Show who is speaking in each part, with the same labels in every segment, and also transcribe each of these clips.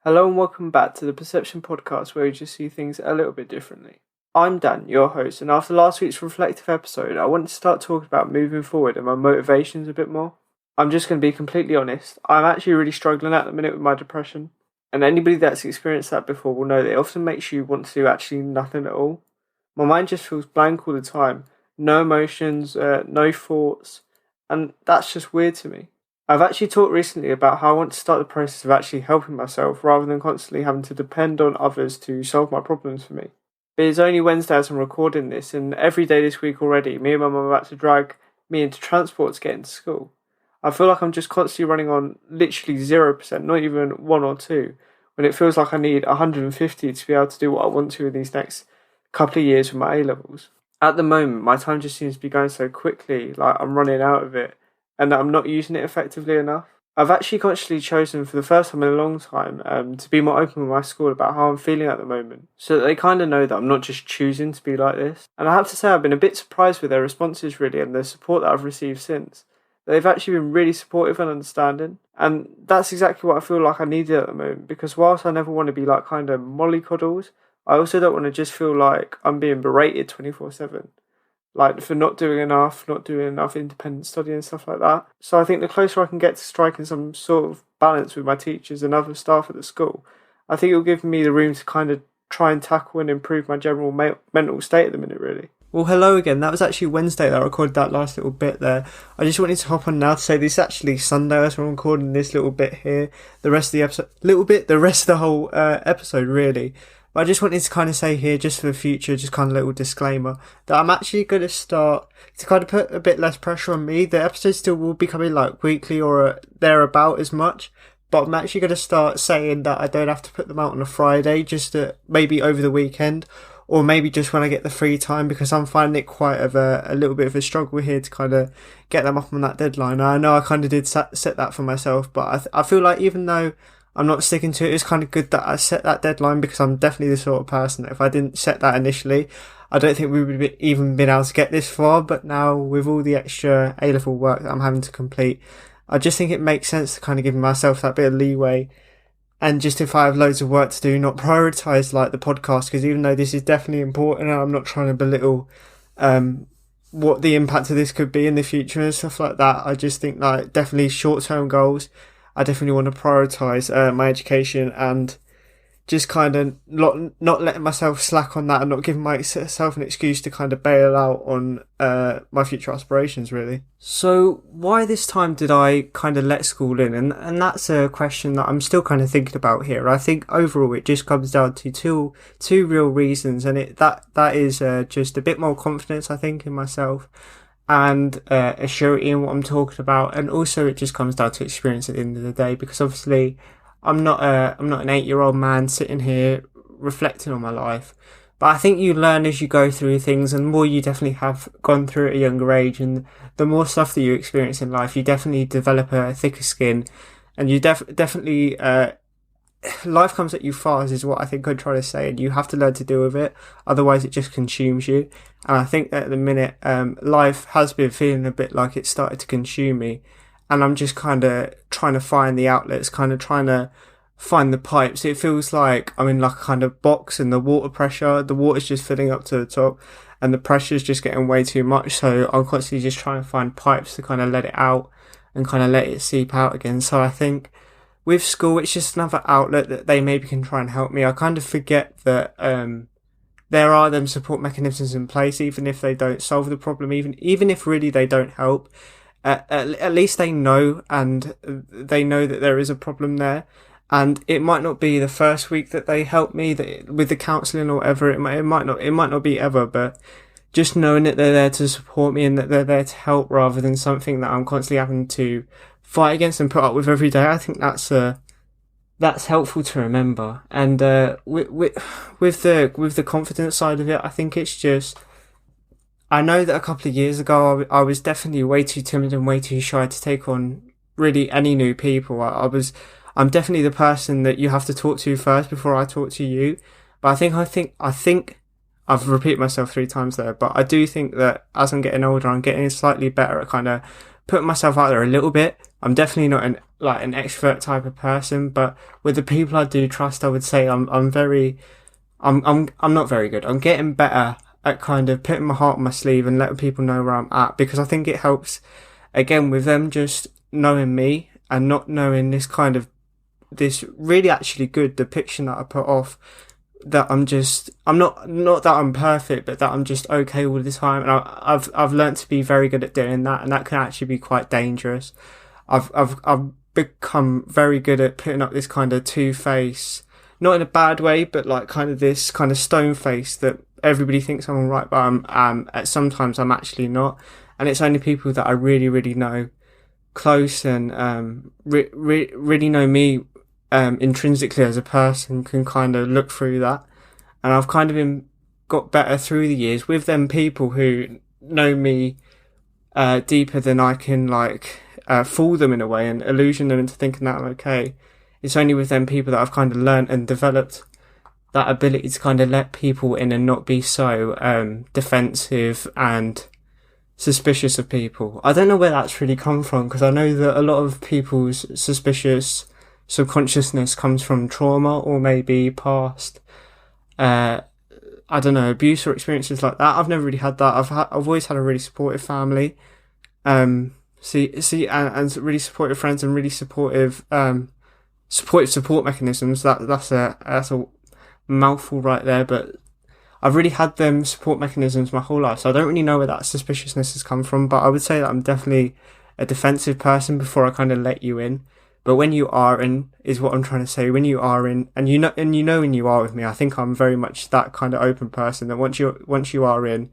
Speaker 1: Hello and welcome back to the Perception Podcast, where we just see things a little bit differently. I'm Dan, your host, and after last week's reflective episode, I wanted to start talking about moving forward and my motivations a bit more. I'm just going to be completely honest, I'm actually really struggling at the minute with my depression, and anybody that's experienced that before will know that it often makes you want to do actually nothing at all. My mind just feels blank all the time, no emotions, no thoughts, and that's just weird to me. I've actually talked recently about how I want to start the process of actually helping myself rather than constantly having to depend on others to solve my problems for me. But it's only Wednesday as I'm recording this, and every day this week already, me and my mum are about to drag me into transport to get into school. I feel like I'm just constantly running on literally 0%, not even 1 or 2, when it feels like I need 150 to be able to do what I want to in these next couple of years with my A-levels. At the moment, my time just seems to be going so quickly, like I'm running out of it, and that I'm not using it effectively enough. I've actually consciously chosen for the first time in a long time to be more open with my school about how I'm feeling at the moment, so that they kind of know that I'm not just choosing to be like this. And I have to say I've been a bit surprised with their responses really and the support that I've received since. They've actually been really supportive and understanding, and that's exactly what I feel like I needed at the moment, because whilst I never want to be like kind of mollycoddles, I also don't want to just feel like I'm being berated 24/7. Like for not doing enough independent study and stuff like that. So I think the closer I can get to striking some sort of balance with my teachers and other staff at the school, I think it'll give me the room to kind of try and tackle and improve my general mental state at the minute, really. Well, hello again. That was actually Wednesday that I recorded that last little bit there. I just wanted to hop on now to say this is actually Sunday as we're recording this little bit here. The rest of the episode, the rest of the whole episode, really. But I just wanted to kind of say here, just for the future, just kind of a little disclaimer, that I'm actually going to start to kind of put a bit less pressure on me. The episodes still will be coming like weekly or thereabout as much, but I'm actually going to start saying that I don't have to put them out on a Friday, just maybe over the weekend, or maybe just when I get the free time, because I'm finding it quite a little bit of a struggle here to kind of get them up on that deadline. I know I kind of did set that for myself, but I feel like even though I'm not sticking to it, it's kind of good that I set that deadline, because I'm definitely the sort of person that if I didn't set that initially, I don't think we would have even been able to get this far. But now with all the extra A-level work that I'm having to complete, I just think it makes sense to kind of give myself that bit of leeway. And just if I have loads of work to do, not prioritise like the podcast, because even though this is definitely important and I'm not trying to belittle what the impact of this could be in the future and stuff like that, I just think like definitely short-term goals, I definitely want to prioritise my education and just kind of not letting myself slack on that and not giving myself an excuse to kind of bail out on my future aspirations, really. So why this time did I kind of let school in? And that's a question that I'm still kind of thinking about here. I think overall it just comes down to two real reasons, and that is just a bit more confidence, I think, in myself, and a surety in what I'm talking about, and also it just comes down to experience at the end of the day, because obviously I'm not an 8-year-old man sitting here reflecting on my life, but I think you learn as you go through things, and the more you definitely have gone through at a younger age, and the more stuff that you experience in life, you definitely develop a thicker skin, and you definitely life comes at you fast, is what I think I'm trying to say, and you have to learn to deal with it, otherwise it just consumes you. And I think that at the minute life has been feeling a bit like it started to consume me, and I'm just kind of trying to find the outlets, kind of trying to find the pipes. It feels like I'm in like a kind of box, and the water's just filling up to the top, and the pressure's just getting way too much, so I'm constantly just trying to find pipes to kind of let it out and kind of let it seep out again. So I think with school, it's just another outlet that they maybe can try and help me. I kind of forget that there are them support mechanisms in place, even if they don't solve the problem, even if really they don't help. At least they know, and they know that there is a problem there. And it might not be the first week that they help me with the counselling or whatever. It might not be ever, but just knowing that they're there to support me and that they're there to help, rather than something that I'm constantly having to fight against and put up with every day, I think that's helpful to remember. And with the confidence side of it, I think it's just, I know that a couple of years ago I was definitely way too timid and way too shy to take on really any new people. I'm definitely the person that you have to talk to first before I talk to you. But I think I've repeated myself 3 times there, but I do think that as I'm getting older, I'm getting slightly better at kind of putting myself out there a little bit. I'm definitely not an extrovert type of person, but with the people I do trust, I would say I'm not very good. I'm getting better at kind of putting my heart on my sleeve and letting people know where I'm at, because I think it helps, again, with them just knowing me and not knowing this really actually good depiction that I put off, that I'm not that I'm perfect, but that I'm just okay all the time. And I've learned to be very good at doing that, and that can actually be quite dangerous. I've become very good at putting up this kind of two-face, not in a bad way, but like kind of this kind of stone face that everybody thinks I'm alright, but sometimes I'm actually not. And it's only people that I really, really know close and really know me intrinsically as a person can kind of look through that. And I've kind of got better through the years with them people who know me deeper than I can fool them in a way and illusion them into thinking that I'm okay. It's only with them people that I've kind of learnt and developed that ability to kind of let people in and not be so defensive and suspicious of people. I don't know where that's really come from, because I know that a lot of people's suspicious subconsciousness comes from trauma or maybe past, abuse or experiences like that. I've never really had that. I've always had a really supportive family, and really supportive friends and really supportive support mechanisms. That's a mouthful right there, but I've really had them support mechanisms my whole life, so I don't really know where that suspiciousness has come from, but I would say that I'm definitely a defensive person before I kind of let you in. But when you are in, is what I'm trying to say, when you are in, and you know when you are with me, I think I'm very much that kind of open person that once you are in,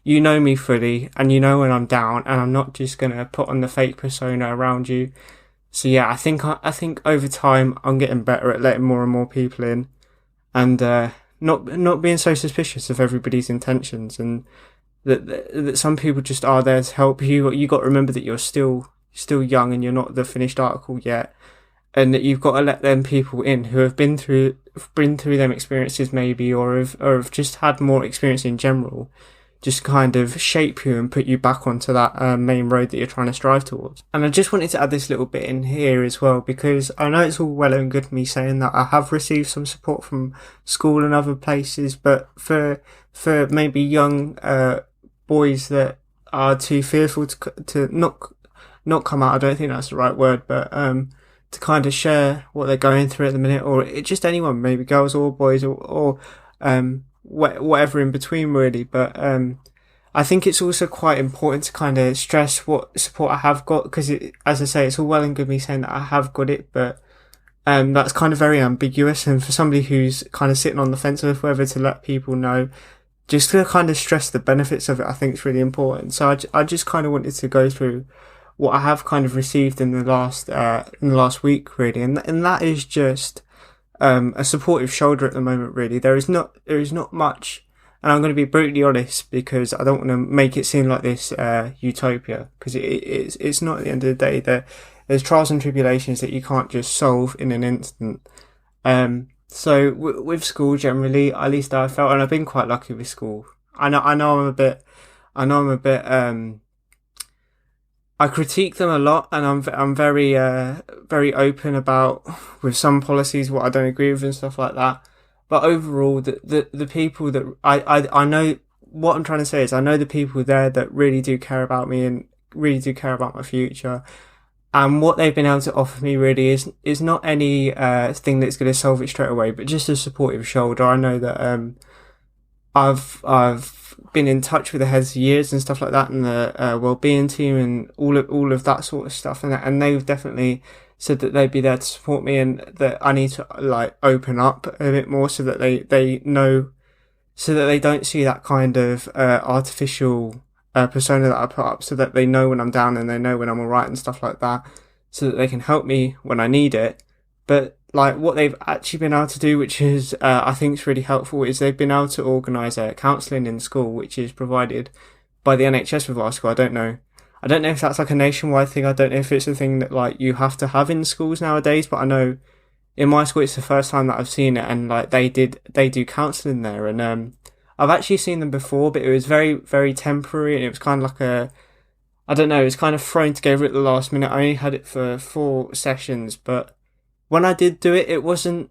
Speaker 1: you know me fully, and you know when I'm down, and I'm not just gonna put on the fake persona around you. So yeah, I think over time I'm getting better at letting more and more people in, and not being so suspicious of everybody's intentions, and that some people just are there to help you. You got to remember that you're still young and you're not the finished article yet, and that you've got to let them people in who have been through them experiences maybe, or have just had more experience in general, just kind of shape you and put you back onto that main road that you're trying to strive towards. And I just wanted to add this little bit in here as well, because I know it's all well and good me saying that I have received some support from school and other places, but for maybe young boys that are too fearful to not come out, I don't think that's the right word, but to kind of share what they're going through at the minute, or just anyone, maybe girls or boys, or whatever in between really. But I think it's also quite important to kind of stress what support I have got, because as I say, it's all well and good me saying that I have got it, but that's kind of very ambiguous, and for somebody who's kind of sitting on the fence of whether to let people know, just to kind of stress the benefits of it, I think it's really important. So I just kind of wanted to go through what I have kind of received in the last week really, and that is just a supportive shoulder at the moment really. There is not much, and I'm going to be brutally honest, because I don't want to make it seem like this utopia, because it's not. At the end of the day, there's trials and tribulations that you can't just solve in an instant. So with school generally, at least I felt, and I've been quite lucky with school. I know I'm a bit I critique them a lot, and I'm very very open about with some policies what I don't agree with and stuff like that. But overall, the people that I know, what I'm trying to say is I know the people there that really do care about me and really do care about my future. And what they've been able to offer me really is not any thing that's going to solve it straight away, but just a supportive shoulder. I know that I've been in touch with the heads of years and stuff like that, and the wellbeing team and all of that sort of stuff, and they've definitely said that they'd be there to support me, and that I need to open up a bit more so that they know, so that they don't see that kind of artificial persona that I put up, so that they know when I'm down and they know when I'm alright and stuff like that, so that they can help me when I need it. But what they've actually been able to do, which is I think is really helpful, is they've been able to organise counselling in school, which is provided by the NHS with our school. I don't know if that's a nationwide thing. I don't know if it's a thing that you have to have in schools nowadays, but I know in my school it's the first time that I've seen it, and they do counselling there, and I've actually seen them before, but it was very, very temporary, and it was kind of I don't know, it's kind of thrown together at the last minute. I only had it for 4 sessions, but when I did do it, it wasn't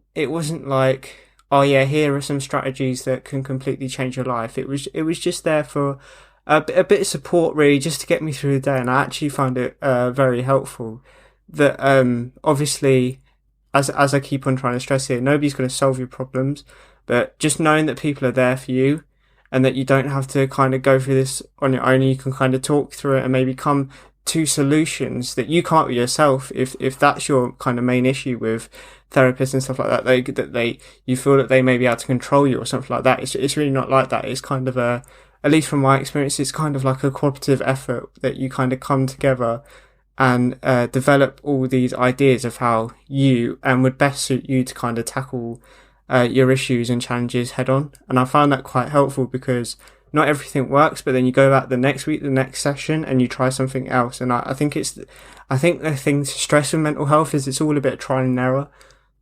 Speaker 1: like, oh yeah, here are some strategies that can completely change your life. It was just there for a bit of support, really, just to get me through the day, and I actually found it very helpful. That obviously, as I keep on trying to stress here, nobody's going to solve your problems, but just knowing that people are there for you, and that you don't have to kind of go through this on your own. You can kind of talk through it and maybe come to solutions that you come up with yourself. If that's your kind of main issue with therapists and stuff like that, you feel that they may be able to control you or something like that. It's really not like that. It's kind of at least from my experience, it's kind of like a cooperative effort that you kind of come together and develop all these ideas of how you and would best suit you to kind of tackle your issues and challenges head on. And I found that quite helpful because not everything works, but then you go back the next week, the next session, and you try something else. And I think I think the thing to stress with mental health is it's all a bit of trial and error.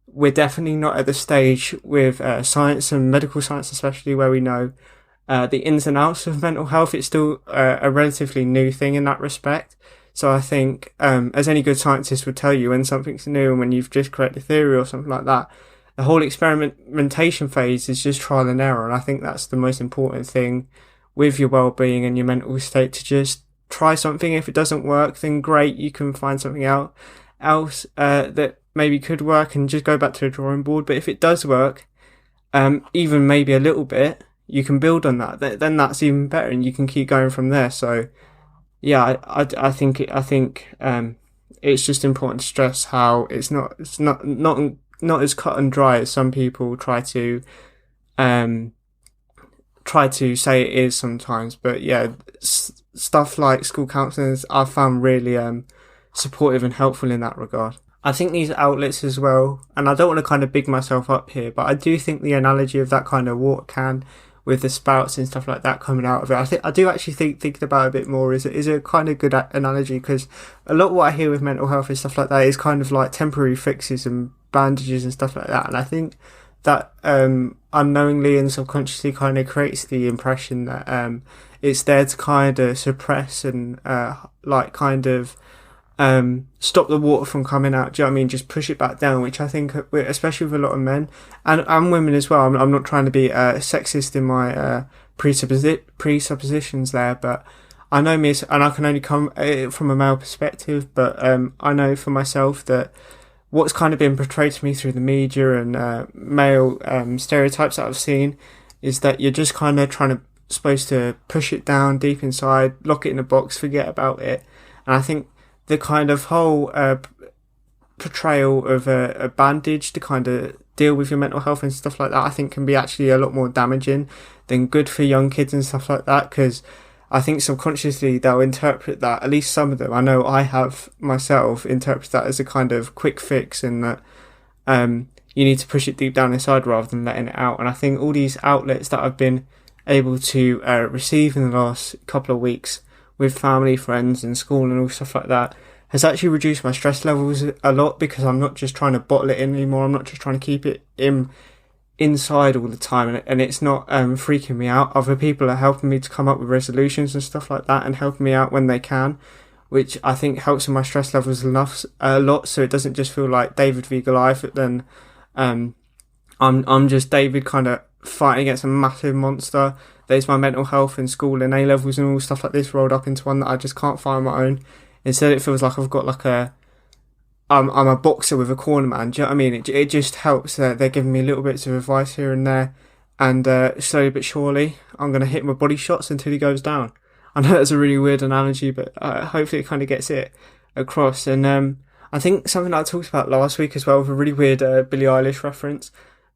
Speaker 1: We're definitely not at the stage with science and medical science, especially, where we know the ins and outs of mental health. It's still a relatively new thing in that respect. So I think, as any good scientist would tell you, when something's new and when you've just created a theory or something like that, the whole experimentation phase is just trial and error. And I think that's the most important thing with your well-being and your mental state, to just try something. If it doesn't work, then great, you can find something else that maybe could work and just go back to the drawing board. But if it does work, even maybe a little bit, you can build on that. Then that's even better, and you can keep going from there. So yeah, I think it's just important to stress how it's not as cut and dry as some people try to say it is sometimes. But yeah, stuff like school counsellors I've found really supportive and helpful in that regard. I think these outlets as well, and I don't want to kind of big myself up here, but I do think the analogy of that kind of water can with the spouts and stuff like that coming out of it, I do actually thinking about it a bit more is a kind of good analogy, because a lot of what I hear with mental health and stuff like that is kind of like temporary fixes and bandages and stuff like that. And I think that unknowingly and subconsciously kind of creates the impression that it's there to kind of suppress and stop the water from coming out. Do you know what I mean? Just push it back down, which I think, especially with a lot of men and women as well. I'm not trying to be sexist in my presuppositions there, but I know me, and I can only come from a male perspective, but I know for myself that what's kind of been portrayed to me through the media and male stereotypes that I've seen is that you're just kind of supposed to push it down deep inside, lock it in a box, forget about it. And I think the kind of whole portrayal of a bandage to kind of deal with your mental health and stuff like that, I think can be actually a lot more damaging than good for young kids and stuff like that, because I think subconsciously they'll interpret that, at least some of them, I know I have myself, interpret that as a kind of quick fix, and that you need to push it deep down inside rather than letting it out. And I think all these outlets that I've been able to receive in the last couple of weeks with family, friends and school and all stuff like that has actually reduced my stress levels a lot, because I'm not just trying to bottle it in anymore. I'm not just trying to keep it inside all the time, and it's not freaking me out. Other people are helping me to come up with resolutions and stuff like that, and helping me out when they can, which I think helps with my stress levels a lot, so it doesn't just feel like David v Goliath, but then I'm just David kind of fighting against a massive monster. There's my mental health and school and A-levels and all stuff like this rolled up into one that I just can't find my own. Instead it feels like I've got like I'm a boxer with a corner man. Do you know what I mean? It just helps that they're giving me little bits of advice here and there, and slowly but surely I'm going to hit my body shots until he goes down. I know that's a really weird analogy, but hopefully it kind of gets it across. And I think something that I talked about last week as well, with a really weird Billie Eilish reference,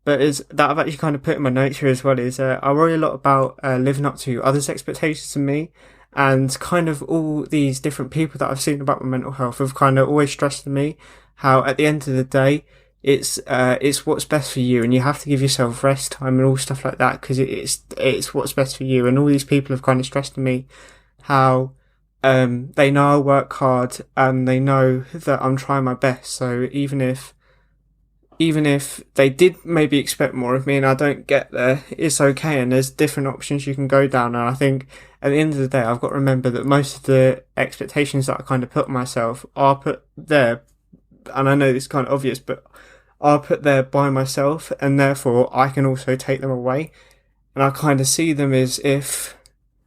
Speaker 1: but is that I've actually kind of put in my notes here as well, is I worry a lot about living up to others' expectations of me. And kind of all these different people that I've seen about my mental health have kind of always stressed to me how at the end of the day, it's what's best for you, and you have to give yourself rest time and all stuff like that, because it's what's best for you. And all these people have kind of stressed to me how they know I work hard and they know that I'm trying my best. So even if even if they did maybe expect more of me and I don't get there, it's okay. And there's different options you can go down. And I think at the end of the day, I've got to remember that most of the expectations that I kind of put on myself are put there. And I know this is kind of obvious, but are put there by myself, and therefore I can also take them away. And I kind of see them as if,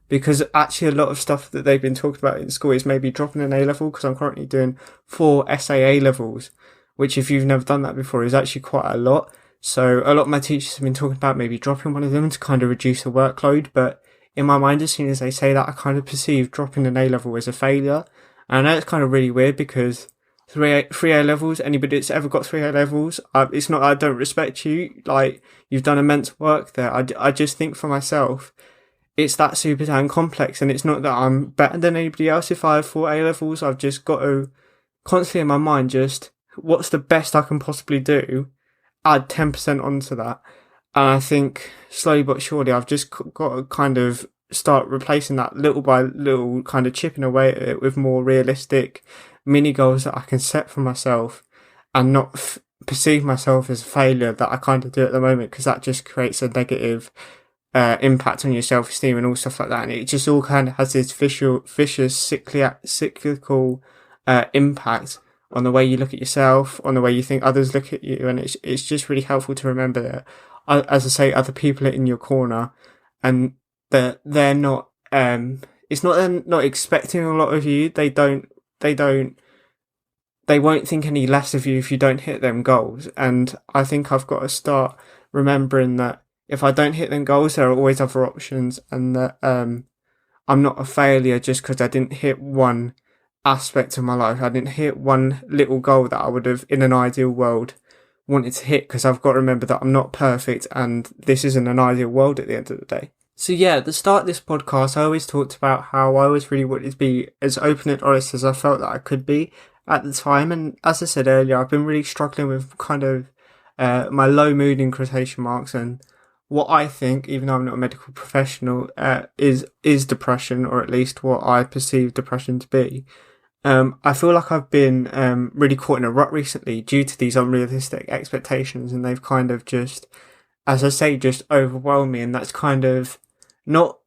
Speaker 1: because actually a lot of stuff that they've been talking about in school is maybe dropping an A level, because I'm currently doing 4 SAA levels, which if you've never done that before is actually quite a lot. So a lot of my teachers have been talking about maybe dropping one of them to kind of reduce the workload, but in my mind, as soon as they say that, I kind of perceive dropping an A level as a failure. And I know it's kind of really weird because three A levels, anybody that's ever got 3 A levels, it's not I don't respect you, like, you've done immense work there. I just think for myself, it's that super damn complex, and it's not that I'm better than anybody else if I have 4 A levels. I've just got to constantly in my mind just, what's the best I can possibly do? Add 10% onto that. And I think slowly but surely I've just got to kind of start replacing that little by little, kind of chipping away at it with more realistic mini goals that I can set for myself, and not perceive myself as a failure that I kind of do at the moment, because that just creates a negative impact on your self-esteem and all stuff like that. And it just all kind of has this vicious cyclical impact on the way you look at yourself, on the way you think others look at you. And it's just really helpful to remember that, as I say, other people are in your corner, and that they're not, it's not they're not expecting a lot of you. They won't think any less of you if you don't hit them goals. And I think I've got to start remembering that if I don't hit them goals, there are always other options, and that I'm not a failure just because I didn't hit one aspect of my life. I didn't hit one little goal that I would have, in an ideal world, wanted to hit, because I've got to remember that I'm not perfect, and this isn't an ideal world at the end of the day. So yeah, at the start of this podcast, I always talked about how I always really wanted to be as open and honest as I felt that I could be at the time. And as I said earlier, I've been really struggling with kind of my low mood in quotation marks, and what I think, even though I'm not a medical professional, is depression, or at least what I perceive depression to be. I feel like I've been really caught in a rut recently due to these unrealistic expectations, and they've kind of just, as I say, just overwhelmed me. And that's kind of not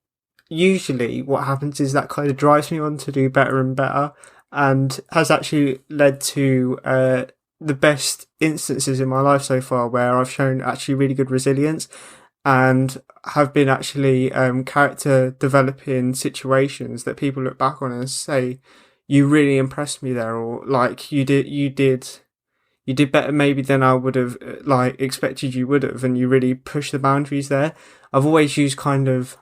Speaker 1: usually what happens, is that kind of drives me on to do better and better, and has actually led to the best instances in my life so far where I've shown actually really good resilience, and have been actually character developing situations that people look back on and say, you really impressed me there, or like you did better maybe than I would have like expected you would have, and you really pushed the boundaries there. I've always used kind of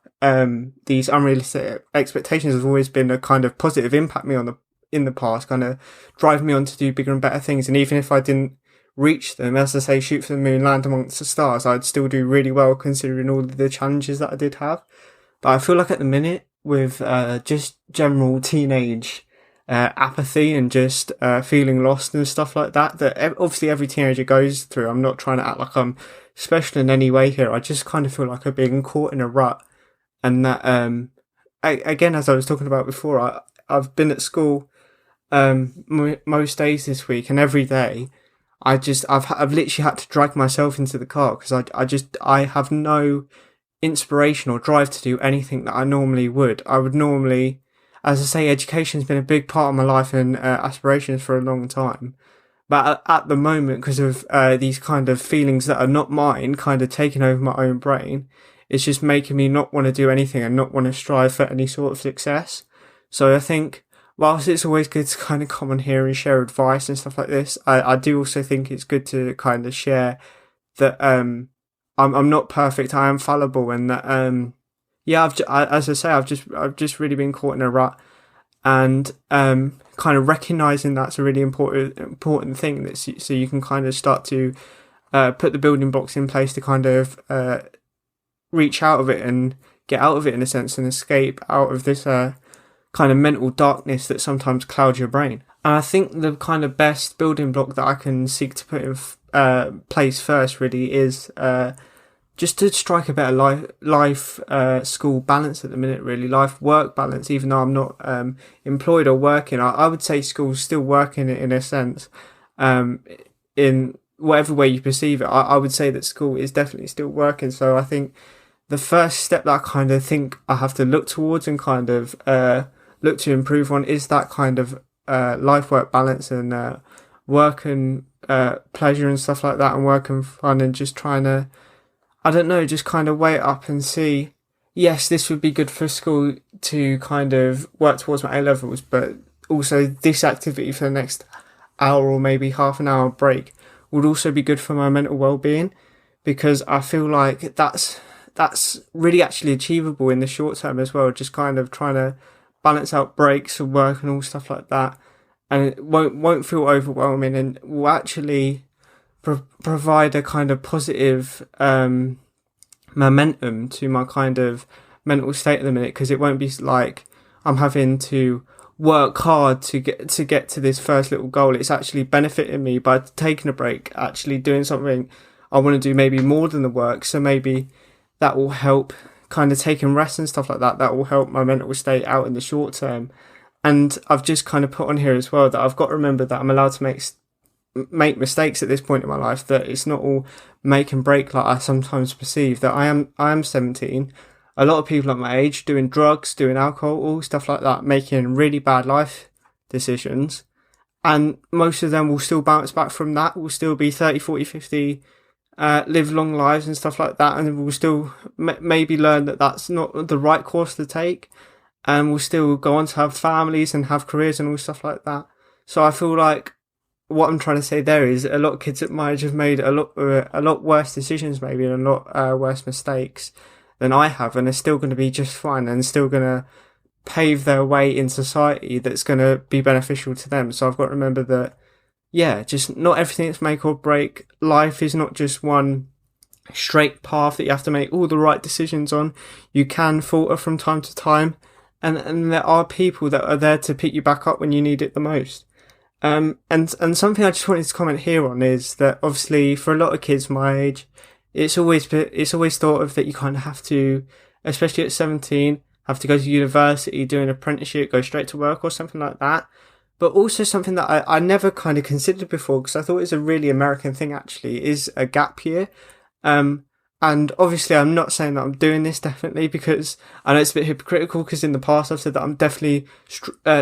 Speaker 1: these unrealistic expectations have always been a kind of positive impact me in the past, kind of drive me on to do bigger and better things. And even if I didn't reach them, as I say, shoot for the moon, land amongst the stars, I'd still do really well considering all of the challenges that I did have. But I feel like at the minute, with just general teenage apathy and just feeling lost and stuff like that obviously every teenager goes through. I'm not trying to act like I'm special in any way here. I just kind of feel like I've been caught in a rut, and that again, as I was talking about before, I've been at school most days this week, and every day I've literally had to drag myself into the car, because I have no inspiration or drive to do anything that I normally would. I would normally, as I say, education's been a big part of my life and aspirations for a long time. But at the moment, because of these kind of feelings that are not mine, kind of taking over my own brain, it's just making me not want to do anything and not want to strive for any sort of success. So I think, whilst it's always good to kind of come on here and share advice and stuff like this, I do also think it's good to kind of share that I'm not perfect, I am fallible, and that as I say, I've just really been caught in a rut, and kind of recognizing that's a really important thing, that so you can kind of start to put the building blocks in place to kind of reach out of it and get out of it in a sense, and escape out of this kind of mental darkness that sometimes clouds your brain. And I think the kind of best building block that I can seek to put in place first really is just to strike a better life school balance at the minute, really, life-work balance. Even though I'm not employed or working, I would say school's still working in a sense, in whatever way you perceive it, I would say that school is definitely still working. So I think the first step that I kind of think I have to look towards and kind of look to improve on is that kind of life-work balance and work and pleasure and stuff like that, and work and fun, and just trying to, I don't know, just kind of weigh it up and see, yes, this would be good for school to kind of work towards my A-levels, but also this activity for the next hour or maybe half an hour break would also be good for my mental well-being, because I feel like that's really actually achievable in the short term as well, just kind of trying to balance out breaks and work and all stuff like that, and it won't feel overwhelming, and will actually provide a kind of positive momentum to my kind of mental state at the minute, because it won't be like I'm having to work hard to get to this first little goal. It's actually benefiting me by taking a break, actually doing something I want to do, maybe more than the work. So maybe that will help, kind of taking rest and stuff like that. That will help my mental state out in the short term. And I've just kind of put on here as well that I've got to remember that I'm allowed to make mistakes at this point in my life, that it's not all make and break like I sometimes perceive. That I am 17. A lot of people at my age doing drugs, doing alcohol, all stuff like that, making really bad life decisions. And most of them will still bounce back from that, will still be 30, 40, 50, live long lives and stuff like that. And will still maybe learn that that's not the right course to take. And will still go on to have families and have careers and all stuff like that. So I feel like what I'm trying to say there is a lot of kids at my age have made a lot worse decisions maybe, and a lot worse mistakes than I have, and are still going to be just fine and still going to pave their way in society that's going to be beneficial to them. So I've got to remember that, yeah, just not everything is make or break. Life is not just one straight path that you have to make all the right decisions on. You can falter from time to time, and there are people that are there to pick you back up when you need it the most. And something I just wanted to comment here on is that obviously for a lot of kids my age, it's always thought of that you kind of have to, especially at 17, have to go to university, do an apprenticeship, go straight to work or something like that. But also something that I never kind of considered before, because I thought it was a really American thing actually, is a gap year. And obviously I'm not saying that I'm doing this definitely, because I know it's a bit hypocritical, because in the past I've said that I'm definitely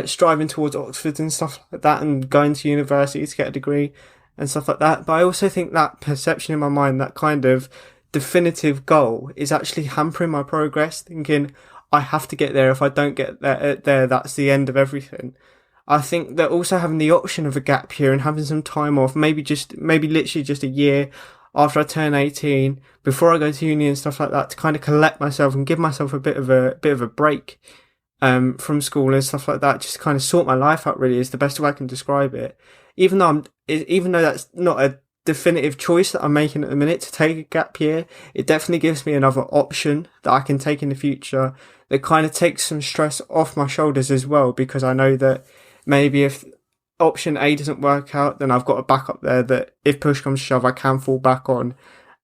Speaker 1: striving towards Oxford and stuff like that, and going to university to get a degree and stuff like that. But I also think that perception in my mind, that kind of definitive goal, is actually hampering my progress, thinking I have to get there. If I don't get there, that's the end of everything. I think that also having the option of a gap year and having some time off, maybe literally just a year after I turn 18, before I go to uni and stuff like that, to kind of collect myself and give myself a bit of a break from school and stuff like that, just kind of sort my life out, really, is the best way I can describe it. Even though that's not a definitive choice that I'm making at the minute to take a gap year, it definitely gives me another option that I can take in the future that kind of takes some stress off my shoulders as well, because I know that maybe if option A doesn't work out, then I've got a backup there that if push comes to shove, I can fall back on,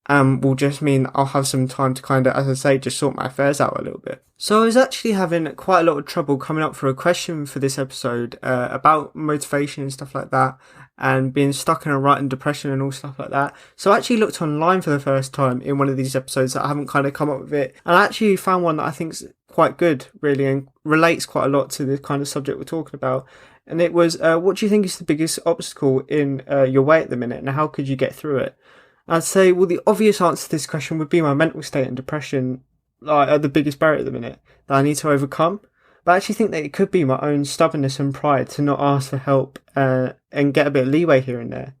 Speaker 1: will just mean I'll have some time to kind of, as I say, just sort my affairs out a little bit. So I was actually having quite a lot of trouble coming up for a question for this episode about motivation and stuff like that, and being stuck in a rut and depression and all stuff like that. So I actually looked online for the first time in one of these episodes that I haven't kind of come up with it, and I actually found one that I think's quite good, really, and relates quite a lot to the kind of subject we're talking about. And it was, what do you think is the biggest obstacle in your way at the minute, and how could you get through it? I'd say, well, the obvious answer to this question would be my mental state and depression are the biggest barrier at the minute that I need to overcome. But I actually think that it could be my own stubbornness and pride to not ask for help and get a bit of leeway here and there.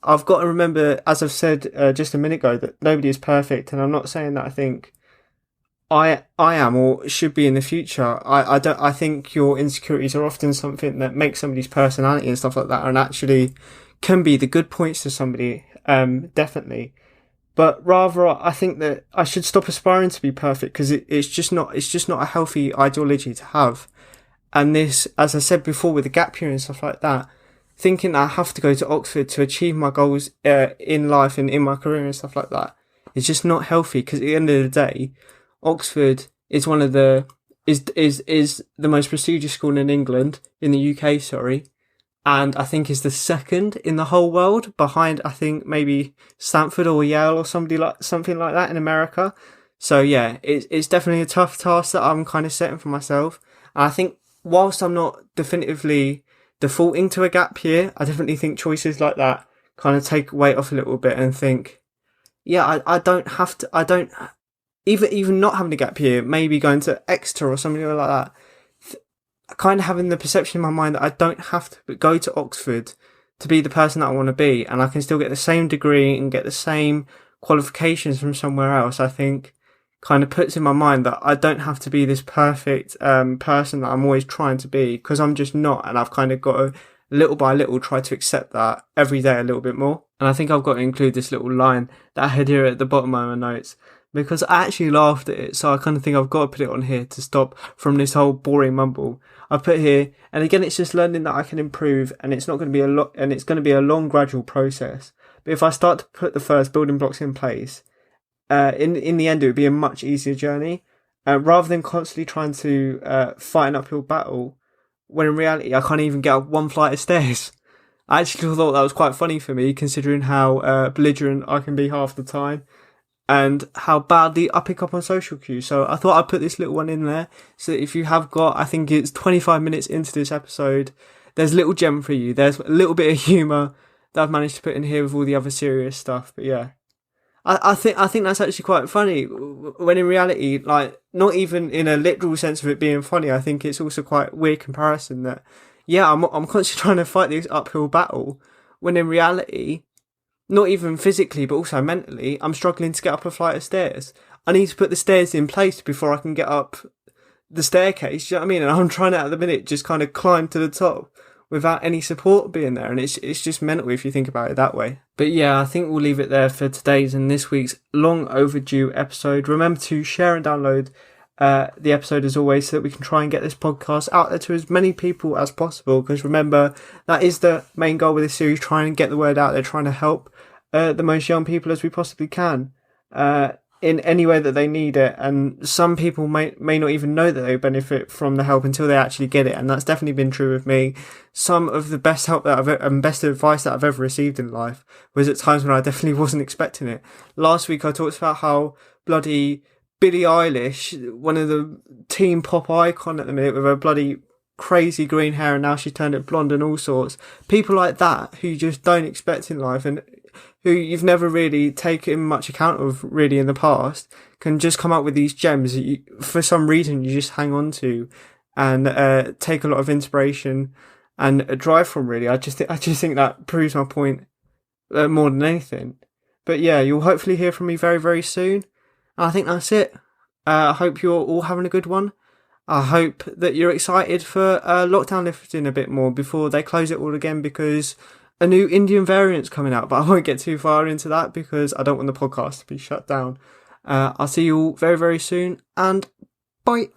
Speaker 1: I've got to remember, as I've said just a minute ago, that nobody is perfect, and I'm not saying that I think I am or should be in the future. I think your insecurities are often something that makes somebody's personality and stuff like that, and actually can be the good points to somebody, definitely. But rather, I think that I should stop aspiring to be perfect, because it's just not a healthy ideology to have. And this, as I said before, with the gap year and stuff like that, thinking that I have to go to Oxford to achieve my goals in life and in my career and stuff like that, is just not healthy. Because at the end of the day, Oxford is one of the is the most prestigious school in England, in the UK, sorry. and I think is the second in the whole world, behind I think maybe Stanford or Yale or something like that in America. So yeah, it's definitely a tough task that I'm kind of setting for myself. And I think whilst I'm not definitively defaulting to a gap year, I definitely think choices like that kind of take weight off a little bit and think, yeah, I don't have to, I don't, even not having a gap year, maybe going to Exeter or something like that, kind of having the perception in my mind that I don't have to go to Oxford to be the person that I want to be, and I can still get the same degree and get the same qualifications from somewhere else, I think kind of puts in my mind that I don't have to be this perfect person that I'm always trying to be, because I'm just not, and I've kind of got to little by little try to accept that every day a little bit more. And I think I've got to include this little line that I had here at the bottom of my notes, because I actually laughed at it, so I kind of think I've got to put it on here to stop from this whole boring mumble. I put here, and again, it's just learning that I can improve, and it's not going to be a lot, and it's going to be a long, gradual process. But if I start to put the first building blocks in place, in the end, it would be a much easier journey, rather than constantly trying to fight an uphill battle, when in reality, I can't even get up one flight of stairs. I actually thought that was quite funny for me, considering how belligerent I can be half the time, and how badly I pick up on social cues. So I thought I'd put this little one in there, so that if you have got, I think it's 25 minutes into this episode, there's a little gem for you. There's a little bit of humour that I've managed to put in here with all the other serious stuff. But yeah, I think that's actually quite funny, when in reality, like, not even in a literal sense of it being funny, I think it's also quite weird comparison that, yeah, I'm constantly trying to fight this uphill battle, when in reality, not even physically, but also mentally, I'm struggling to get up a flight of stairs. I need to put the stairs in place before I can get up the staircase, do you know what I mean? And I'm trying to, at the minute, just kind of climb to the top without any support being there. And it's just mental if you think about it that way. But yeah, I think we'll leave it there for today's and this week's long overdue episode. Remember to share and download the episode as always, so that we can try and get this podcast out there to as many people as possible, because remember, that is the main goal with this series, trying to get the word out there, trying to help the most young people as we possibly can in any way that they need it. And some people may not even know that they benefit from the help until they actually get it, and that's definitely been true with me. Some of the best help that and best advice that I've ever received in life was at times when I definitely wasn't expecting it. Last week I talked about how bloody Billie Eilish, one of the teen pop icon at the minute, with her bloody crazy green hair, and now she's turned it blonde and all sorts. People like that who you just don't expect in life, and who you've never really taken much account of really in the past, can just come up with these gems that you, for some reason, you just hang on to and take a lot of inspiration and drive from. Really, I just think that proves my point more than anything. But yeah, you'll hopefully hear from me very, very soon. And I think that's it. I hope you're all having a good one. I hope that you're excited for lockdown lifting a bit more before they close it all again, because a new Indian variant's coming out, but I won't get too far into that because I don't want the podcast to be shut down. I'll see you all very, very soon, and bye.